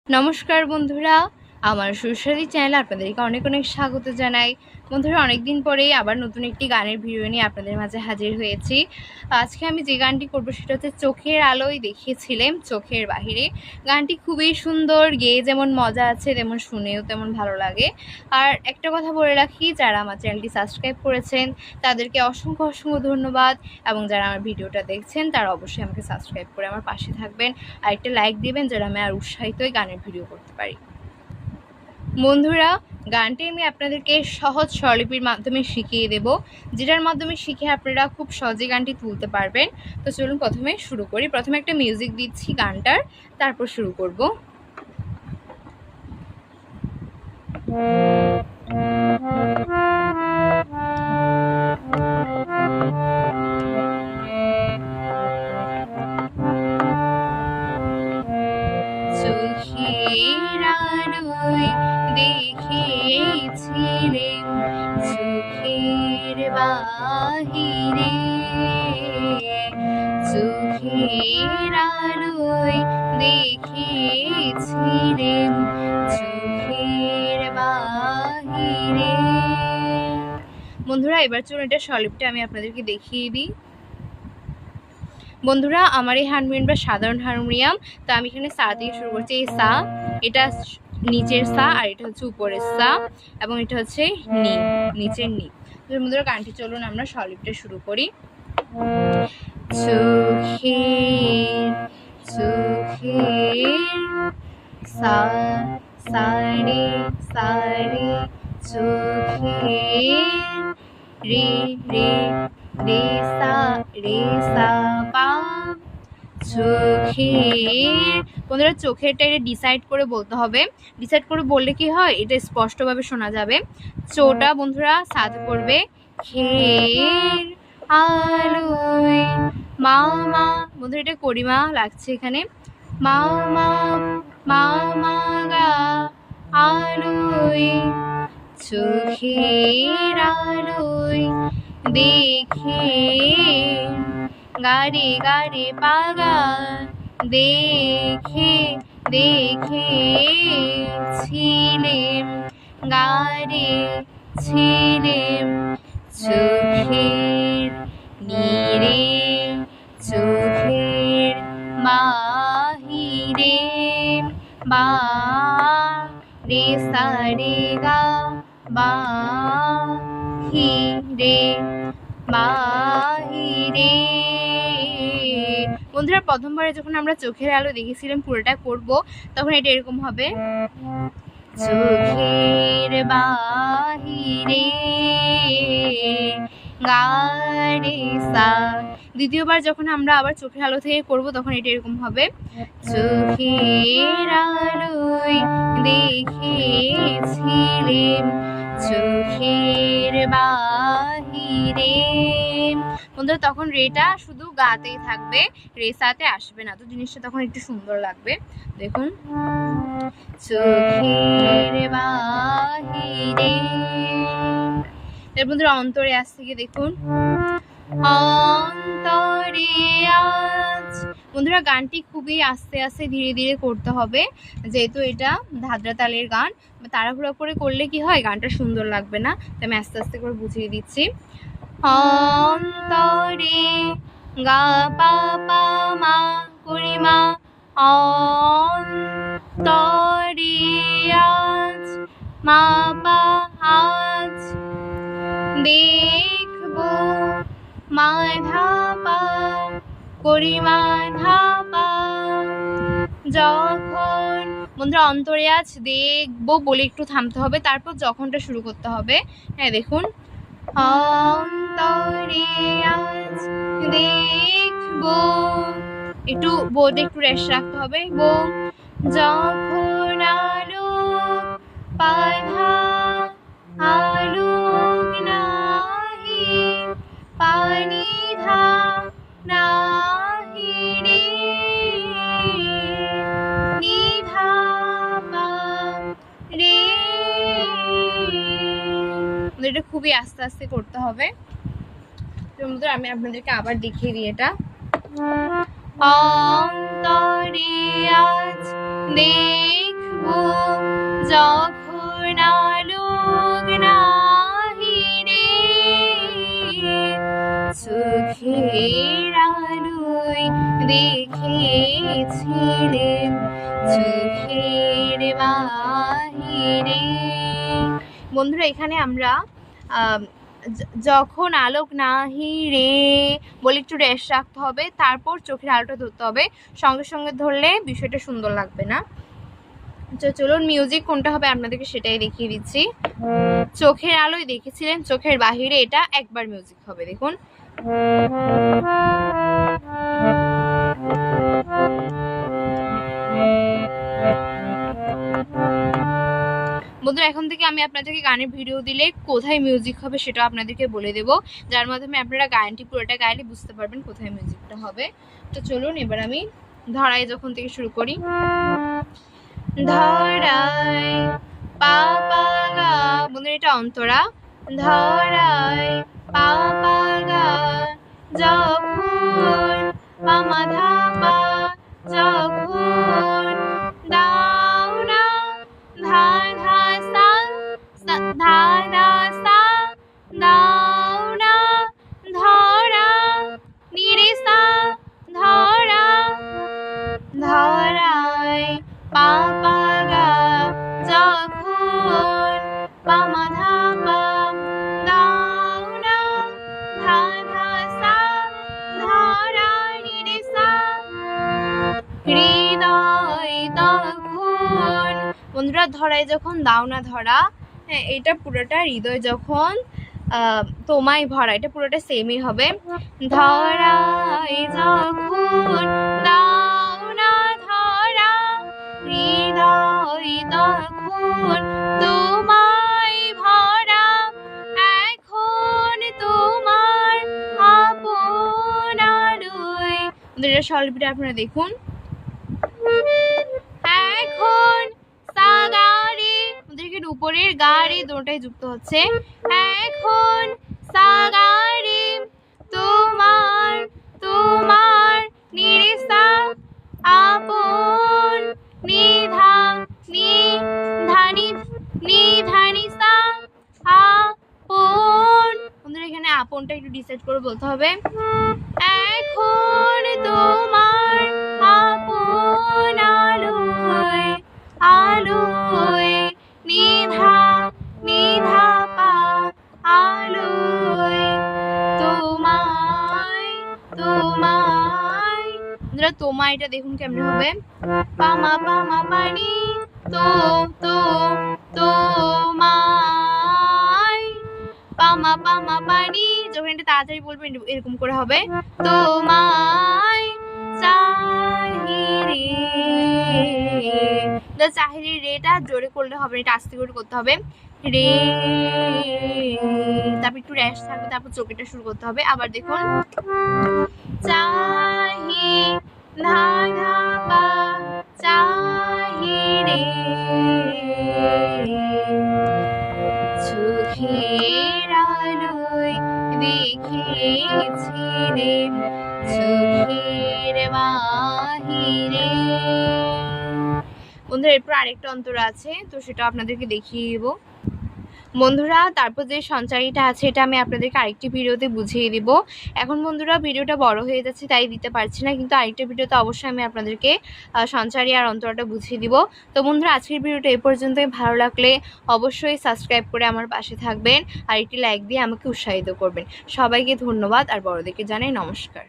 নমস্কার বন্ধুরা, আমার সুস্বাদী চ্যানেলে আপনাদেরকে অনেক অনেক স্বাগত জানাই। বন্ধুরা, অনেক দিন পরেই আবার নতুন একটি গানের ভিডিও নিয়ে আপনাদের মাঝে হাজির হয়েছি। আজকে আমি যে গানটি করব সেটা হচ্ছে চোখের আলোয় দেখিয়েছিলাম চোখের বাহিরে। গানটি খুবই সুন্দর, গেয়ে যেমন মজা আছে তেমন শুনেও তেমন ভালো লাগে। আর একটা কথা বলে রাখি, যারা আমার চ্যানেলটি সাবস্ক্রাইব করেছেন তাদেরকে অসংখ্য অসংখ্য ধন্যবাদ, এবং যারা আমার ভিডিওটা দেখছেন তারা অবশ্যই আমাকে সাবস্ক্রাইব করে আমার পাশে থাকবেন আর একটা লাইক দিবেন, যেন আমি আর উৎসাহিত হয়ে গানের ভিডিও করতে পারি। বন্ধুরা, গানটি আমি আপনাদেরকে সহজ স্বরলিপির মাধ্যমে শিখিয়ে দেব, যেটার মাধ্যমে শিখে আপনারা খুব সহজে গানটি তুলতে পারবেন। তো চলুন প্রথমে শুরু করি। প্রথমে একটা মিউজিক দিচ্ছি গানটার, তারপর শুরু করব। চোখের আলোয় দেখিয়েছিলেন চোখের বাহিরে, চোখের আলোয় দেখিয়েছিলেন চোখের বাহিরে। বন্ধুরা, এবার চলুন এটা স্বরলিপিটা আমি আপনাদেরকে দেখিয়ে দিই। বন্ধুরা, আমার এই হারমোনিয়াম বা সাধারণ হারমোনিয়াম, তো আমি এখানে সা দিয়ে শুরু করছি। এই সা, এটা নিচের সা, আর এটা হচ্ছে উপরের সা, এবং এটা হচ্ছে নি, নিচের নি। বন্ধুরা, গানটি চলুন আমরা স্বরলিপিটা শুরু করি। চোখের চোখের সা সারে সারে, চোখের রে রে রে সা পা, চোখের। বন্ধুরা, চোখেরটা এটা ডিসাইড করে বলতে হবে। ডিসাইড করে বললে কি হয়, এটা স্পষ্টভাবে শোনা যাবে। চোটা বন্ধুরা সাথে পড়বে, খের আলোয় মা মা। বন্ধুরা, এটা করিমা লাগছে এখানে। মা মা মা মা গা আলোয়, চোখের আলোয় দেখে গারে গারে পাগা, দেখে দেখে ছিলেম গারে ছিলেম চোখের নীরে, চোখের বাহিরে, বা রে সা রে গা বাহিরে বাহিরে। বন্ধুরা, প্রথমবারে যখন আমরা চোখের আলো দেখেছিলাম পুরোটা করব, তখন এটা এরকম হবে, চোখের বাহিরে গারে সা। দ্বিতীয়বার যখন আমরা আবার চোখের আলো থেকে করব, তখন এটা এরকম হবে, চোখের আলোয় দেখেছিলেন চোখের বাহিরে। বন্ধুরা, তখন রেটা শুধু গাতেই থাকবে, রে সাতে আসবে না, তো জিনিসটা তখন একটু সুন্দর লাগবে। দেখুন, চোখের বাহিরে। এর বন্ধুরা, অন্তরে আজ থেকে দেখুন, অন্তরে আজ। বন্ধুরা, গানটি খুবই আস্তে আস্তে ধীরে ধীরে করতে হবে, যেহেতু এটা ধাদ্রা তালের গান। তাড়াহুড়ো করে করলে কি হয়, গানটা সুন্দর লাগবে না, তাই আমি আস্তে আস্তে করে বুঝিয়ে দিচ্ছি। অন্তরে গা পা পা মা করিমা, অন্তরে আজ মা পা আজ, দেখবো মা ধাপা করিমা ধাপা যখন। বন্ধুরা, অন্তরে আজ দেখবো বলে একটু থামতে হবে, তারপর যখনটা শুরু করতে হবে। হ্যাঁ, দেখুন, অন্তরে আজ দেখবো, একটু বোধ একটু রেস্ট রাখতে হবে। বো যখন আলো পাধা আলোক নাহি পানি ধা নাহি রে নিধা পা রে। এটা খুবই আস্তে আস্তে করতে হবে। আমি আপনাদেরকে আবার দেখিয়ে দিই এটা। অন্তরে আজ দেখ যখন আলোক নাহি রে চোখের আলোয় দেখেছিলেন চোখের বাহিরে। বন্ধুরা এখানে আমরা যখন আলোক নাহি রে বলে একটু রেস্ট রাখতে হবে, তারপর চোখের আলোটা ধরতে হবে। সঙ্গে সঙ্গে ধরলে বিষয়টা সুন্দর লাগবে না। তো চলুন মিউজিক কোনটা হবে আপনাদেরকে সেটাই দেখিয়ে দিচ্ছি। চোখের আলোয় দেখেছিলেন চোখের বাহিরে, এটা একবার মিউজিক হবে। দেখুন বন্ধুরা এখন থেকে আমি আপনাদেরকে গানের ভিডিও দিলে কোথায় মিউজিক হবে সেটাও আপনাদেরকে বলে দেব, যার মাধ্যমে আপনারা গানটি পুরোটা গাইলে বুঝতে পারবেন কোথায় মিউজিকটা হবে। তো চলুন এবার আমি ধরায় যখন থেকে শুরু করি। ধরায় পা পা গা, বন্ধুরা এটা অন্তরা। ধরায় পা পা গা যখন পা মা ধা পা যখন দাও না ধা ধা সা ধা ধা সা দাও না ধরা নি রে সা ধরা ধরায় পা পা গা যখন পা মা ধা পা দাও না ধা ধা সা ধরা নি রে সা হৃদয় তখন। বন্ধুরা ধরায় যখন দাও না ধরা, হ্যাঁ এটা পুরোটা হৃদয় যখন তোমায় ভরা, এটা পুরোটা সেমই হবে। ধরায় যখন দাও না ধরা হৃদয় তখন তোমায় ভরা এখন তোমার আপন আলোয়। এটা স্বরলিপিটা আপনারা দেখুন। এখন সাগারে, ওদেরকে উপরের গাড়ি দুটোটাই যুক্ত হচ্ছে। এখন সাগারে তোমার তোমার নিরেসা আপন নিধা নিধানি নিধানি সা আপন। ওদের এখানে আপনটা একটু ডিসাইড করে বলতে হবে। এখন তোমার আপন আলোয় আলোয় নিধা নিধা পা আলোয় তোমায় তোমায়। তোমায় এটা দেখুন কেমন হবে। পামা পামা পানি তো তো তোমায় পামা পামা পানি, যখন এটা তাড়াতাড়ি বলবেন এরকম করে হবে। তোমায় চাহিরে, চাহিরে রেটা জোরে করলে হবে, এটা আস্তে করে করতে হবে। রে তারপর একটু র্যাশ থাকবে, তারপর চোখেটা শুরু করতে হবে। আবার দেখুন চাহি ধা ধা পা চাহিরে চোখের আলোয় দেখেছিলেন চোখের বাহিরে। বন্ধুরা এরপর আরেকটা অন্তর আছে, তো সেটা আপনাদেরকে দেখিয়ে দেবো। বন্ধুরা তারপর যে সঞ্চারীটা আছে এটা আমি আপনাদেরকে আরেকটি ভিডিওতে বুঝিয়ে দিব। এখন বন্ধুরা ভিডিওটা বড় হয়ে যাচ্ছে তাই দিতে পারছি না, কিন্তু আরেকটা ভিডিওতে অবশ্যই আমি আপনাদেরকে সঞ্চারী আর অন্তরাটা বুঝিয়ে দিব। তো বন্ধুরা আজকের ভিডিওটা এ পর্যন্তই। ভালো লাগলে অবশ্যই সাবস্ক্রাইব করে আমার পাশে থাকবেন আর একটি লাইক দিয়ে আমাকে উৎসাহিত করবেন। সবাইকে ধন্যবাদ আর বড়দেরকে জানাই নমস্কার।